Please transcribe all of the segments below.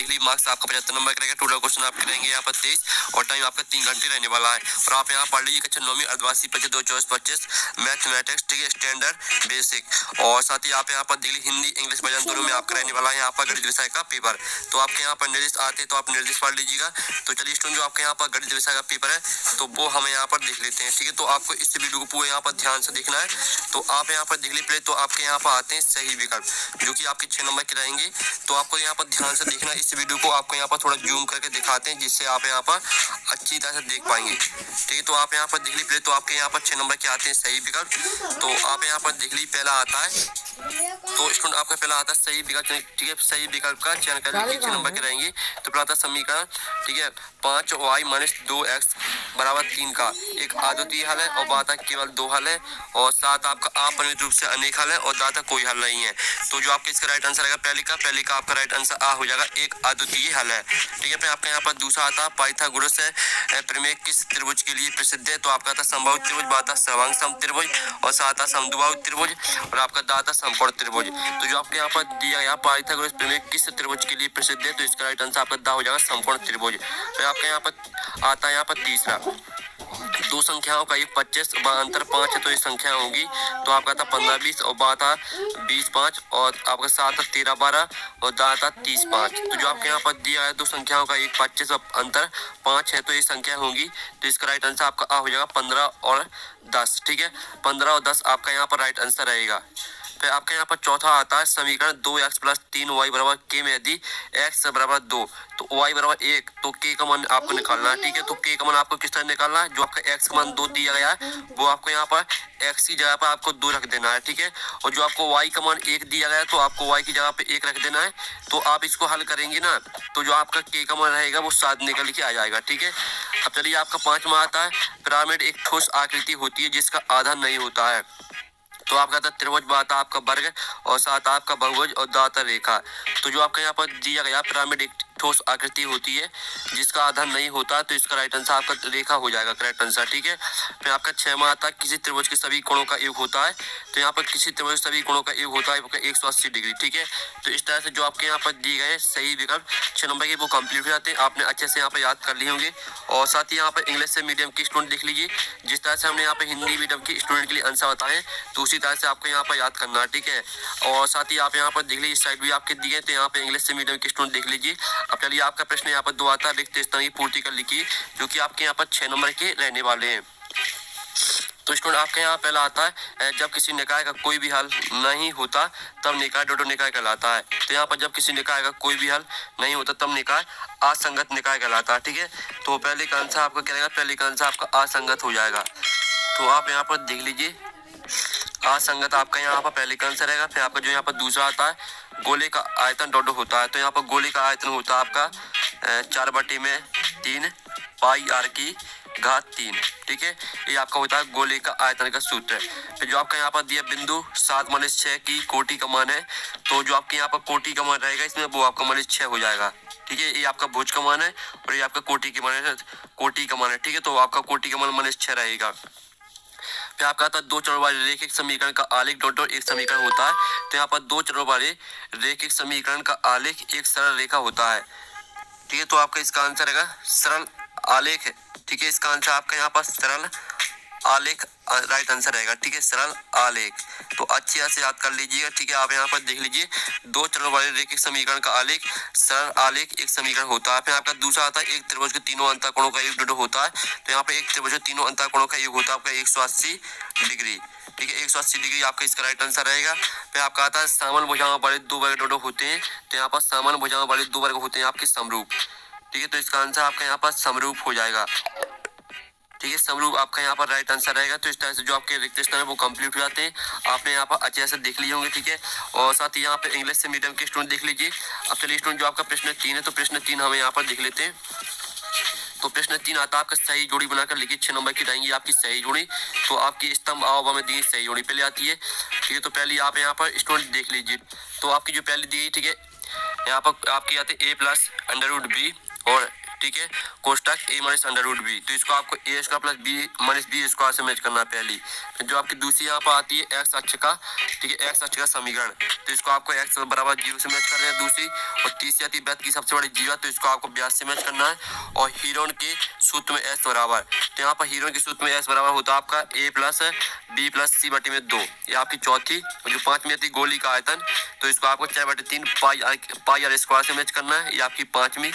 देख लीजिए मार्क्स आपका 75 नंबर का रहेगा। टोटल क्वेश्चन आपके रहेंगे यहाँ पर 23 और टाइम आपका 3 घंटे रहने वाला है। और आप यहाँ पढ़ लीजिए कक्षा 9वीं अर्धवार्षिक परीक्षा 2024-25 मैथमेटिक्स, ठीक है, स्टैंडर्ड बेसिक। और साथ ही आप यहाँ पर देख लीजिए हिंदी इंग्लिश वर्जन दोनों में आपका रहने वाला है यहाँ पर गणित विषय का पेपर। तो आपके यहाँ पर निर्देश आते तो आप निर्देश पढ़ लीजिएगा। तो चलिए स्टूडेंट जो आपके यहाँ पर गणित विषय का पेपर है तो वो हम यहाँ पर देख लेते हैं, ठीक है। तो आपको इस वीडियो को पूरा यहाँ पर ध्यान से देखना है। तो आप यहाँ पर देख लीजिए पहले तो आपके यहाँ पर आते हैं सही विकल्प जो कि आपके 6 नंबर के रहेंगे। तो आपको यहाँ पर ध्यान से देखना, इस वीडियो को आपको यहाँ पर थोड़ा जूम करके दिखाते हैं जिससे आप यहाँ पर अच्छी तरह से देख पाएंगे, ठीक है। तो आप यहाँ पर देख लीजिए पहले तो आपके यहाँ पर 6 नंबर के आते हैं सही विकल्प। तो आप यहाँ पर देख लीजिए पहला आता है, तो स्टूडेंट आपका पहला आता है सही विकल्प, ठीक है। सही विकल्प का चयन करके 6 नंबर के रहेंगे। तो पहला आता है समीकरण, ठीक है, 5y-2x बराबर 3 का एक अद्वितीय हल है और बाता केवल 2 हल है और 7 आपका अपरिमित रूप से अनेक हल है और दाता कोई हल नहीं है। तो जो आपका इसका राइट आंसर आएगा पहले का आपका राइट आंसर आ हो जाएगा, एक अद्वितीय हल है, ठीक है। फिर आपका यहाँ पर दूसरा आता है पाइथागोरस प्रमेय किस त्रिभुज के लिए प्रसिद्ध है। तो आपका आता समबाहु त्रिभुज, बाता सर्वांग सम त्रिभुज और साथ आता समद्विबाहु त्रिभुज और आपका दाता समकोण त्रिभुज। तो जो आपके यहाँ पर दिया गया पाइथागोरस प्रमेय किस त्रिभुज के लिए प्रसिद्ध है, तो इसका राइट आंसर आपका दा हो जाएगा समकोण त्रिभुज। तो आपका यहाँ पर आता है यहाँ पर तीसरा, दो संख्याओं का योग 25 अंतर 5 है तो ये संख्या होगी। तो आपका था 15-20 और बाता 20-5 और आपका 7 13-12 और दाता 30-5। तो जो आपके यहाँ पर दिया है दो संख्याओं का योग 25 और अंतर 5 है तो ये संख्या होगी। तो इसका राइट आंसर आपका आ हो जाएगा 15 और 10, ठीक है। 15 और 10 आपका यहाँ पर राइट आंसर रहेगा। फिर आपके यहाँ पर चौथा आता है समीकरण 2x + 3y बराबर k में यदि x बराबर 2 तो y बराबर 1 तो k का मान आपको निकालना है, ठीक है। तो k का मान आपको किस तरह निकालना है, जो आपका x का मान 2 दिया गया है वो आपको यहाँ पर x की जगह पर आपको 2 रख देना है, ठीक है। और जो आपको y का मान 1 दिया गया है तो आपको y की जगह पे 1 रख देना है। तो आप इसको हल करेंगे ना तो जो आपका k का मान रहेगा वो 7 निकल के आ जाएगा, ठीक है। अब चलिए आपका पांचवा आता है पिरामिड एक ठोस आकृति होती है जिसका आधा नहीं होता है। तो आपका था त्रिभुज, बाता आपका वर्ग और साथ आपका बहुभुज और दाता रेखा। तो जो आपका यहाँ पर दिया गया पिरामिड एक ठोस आकृति होती है जिसका आधा नहीं होता तो इसका राइट आंसर आपका रेखा हो जाएगा, करेक्ट आंसर, ठीक है। फिर आपका 6वां आता है किसी त्रिभुज के सभी कोणों का योग होता है। तो यहाँ पर किसी त्रिभुज के सभी कोणों का योग होता है 180 डिग्री, ठीक है। तो इस तरह से जो आपके यहाँ पर दिए गए सही विकल्प 6 नंबर के वो कंप्लीट हो जाते हैं। आपने अच्छे से यहाँ पर याद कर लिए होंगे। और साथ ही यहाँ पर इंग्लिश से मीडियम के स्टूडेंट देख लीजिए, जिस तरह से हमने यहाँ पर हिंदी मीडियम के स्टूडेंट के लिए आंसर बताए तो उसी तरह से आपको यहाँ पर याद करना है, ठीक है। और साथ ही आप यहाँ पर देख लीजिए इस साइड भी आपके दिए तो यहाँ पे इंग्लिश से मीडियम के स्टूडेंट देख लीजिए। अब चलिए आपका प्रश्न यहाँ पर 2 आता है रिक्त स्थान की पूर्ति कर लिखिए, जो कि आपके यहाँ पर 6 नंबर के रहने वाले हैं। तो स्टूडेंट आपके यहाँ पहला आता है जब किसी निकाय का कोई भी हल नहीं होता तब निकाय डोडो निकाय कहलाता है। तो यहाँ पर जब किसी निकाय का कोई भी हल नहीं होता तब निकाय असंगत निकाय कहलाता है, ठीक है। तो पहले का आंसर आपका क्या रहेगा, पहले का आंसर आपका असंगत हो जाएगा। तो आप यहाँ पर देख लीजिए असंगत आपका यहाँ पर पहले का आंसर रहेगा। फिर आपका जो यहाँ पर दूसरा आता है गोले का आयतन डोडो होता है। तो यहाँ पर गोले का आयतन होता है आपका 4/3 पाई r की घात 3, ठीक है। ये आपका होता है गोले का आयतन का सूत्र। फिर जो आपका यहाँ पर दिया बिंदु 7-6 की कोटि का मान है। तो जो आपके यहाँ पर कोटि का मान रहेगा इसमें वो आपका -6 हो जाएगा, ठीक है। ये आपका भुज का मान है और ये आपका कोटि का मान है, ठीक है। तो आपका कोटि का मान -6 रहेगा। फिर आपका आता है 2 चरणों वाले रैखिक समीकरण का आलेख डॉट एक समीकरण होता है। तो यहाँ पर 2 चरणों वाले रैखिक समीकरण का आलेख एक सरल रेखा होता है, ठीक है। तो आपका इसका आंसर रहेगा सरल आलेख, ठीक है। इसका आंसर आपका यहाँ पर सरल आलेख राइट आंसर रहेगा, ठीक है, सरल आलेख। तो अच्छी तरह से याद कर लीजिएगा, ठीक है। आप यहाँ पर देख लीजिए 2 चरणों वाले रैखिक समीकरण का आलेख सरल आलेख एक समीकरण होता है। फिर आपका दूसरा आता है एक त्रिभुज के तीनों अंतःकोणों का योग डोडो होता है। तो यहाँ पे एक त्रिभुज के तीनों अंतःकोणों का योग होता है आपका 180 डिग्री, ठीक है, 180 डिग्री आपका इसका राइट आंसर रहेगा। फिर आपका आता है समान भुजाओं वाले 2 वर्ग डोडो होते हैं। तो यहाँ पर समान भुजाओं वाले 2 वर्ग होते हैं आपके समरूप, ठीक है। तो इसका आंसर आपका यहाँ पर समरूप हो जाएगा, ठीक है, समरूप आपका यहाँ पर राइट आंसर रहेगा। तो इस तरह से जो आपके रिक्त स्थान है वो कंप्लीट हो जाते हैं। आपने यहाँ पर अच्छे से देख लिए होंगे, ठीक है। और साथ ही यहाँ पे इंग्लिश से मीडियम के स्टूडेंट देख लीजिए। अब चलिए स्टूडेंट जो आपका प्रश्न 3 है तो प्रश्न 3 हमें यहाँ पर देख लेते हैं। तो प्रश्न 3 आता है आपका सही जोड़ी बनाकर लिखिए 6 नंबर की रहेंगी आपकी सही जोड़ी। तो आपकी स्तंभ आववा में दी सही जोड़ी पहले आती है, ठीक है। तो पहले आप यहाँ पर स्टूडेंट देख लीजिए। तो आपकी जो पहले दी गई, ठीक है, यहाँ पर आपकी आती है a + √b और ठीक है, कोष्टक a minus under root b, तो इसको आपको a square plus b minus b square से मैच करना है पहली। जो आपकी दूसरी यहाँ पर आती है x अक्ष का, ठीक है, x अक्ष का समीकरण, तो इसको आपको x बराबर 0 से मैच कर रहे हैं दूसरी। और तीसरी आती है बेद की सबसे बड़ी जीवा, तो इसको आपको ब्याज से मैच करना है। और हीरोन के सूत्र में s बराबर, तो यहाँ पर हीरोन के सूत्र में s बराबर होता है आपका a plus b plus c बटे में 2, ये आपकी चौथी। और जो पांचवी आती है गोली का आयतन, तो इसको आपको 4/3 पाई आर स्क्वायर से मैच करना है, ये आपकी पांचवी।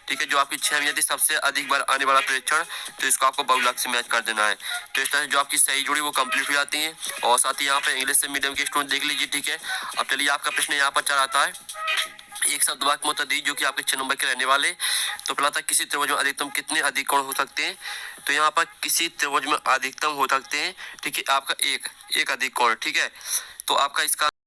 ठीक है, जो आपकी 6वीं आती है सबसे अधिक बार आने वाला प्रेक्षण, तो इसको आपको बहुलक से मैच कर देना है। तो इस तरह से जो आपकी सही जोड़ी वो कंप्लीट हो जाती है। और साथ ही यहाँ पे इंग्लिश से मीडियम के स्टूडेंट देख लीजिए, ठीक है। अब चलिए आपका प्रश्न यहाँ पर चल आता है, एक शब्द वाक्य मुतअद्दी जो कि आपके 6 नंबर के रहने वाले। तो पहला था किसी त्रिभुज में अधिकतम कितने अधिक कोण हो सकते हैं, तो यहाँ पर किसी त्रिभुज में अधिकतम हो सकते हैं, ठीक है, आपका एक अधिक कोण, ठीक है। तो आपका इसका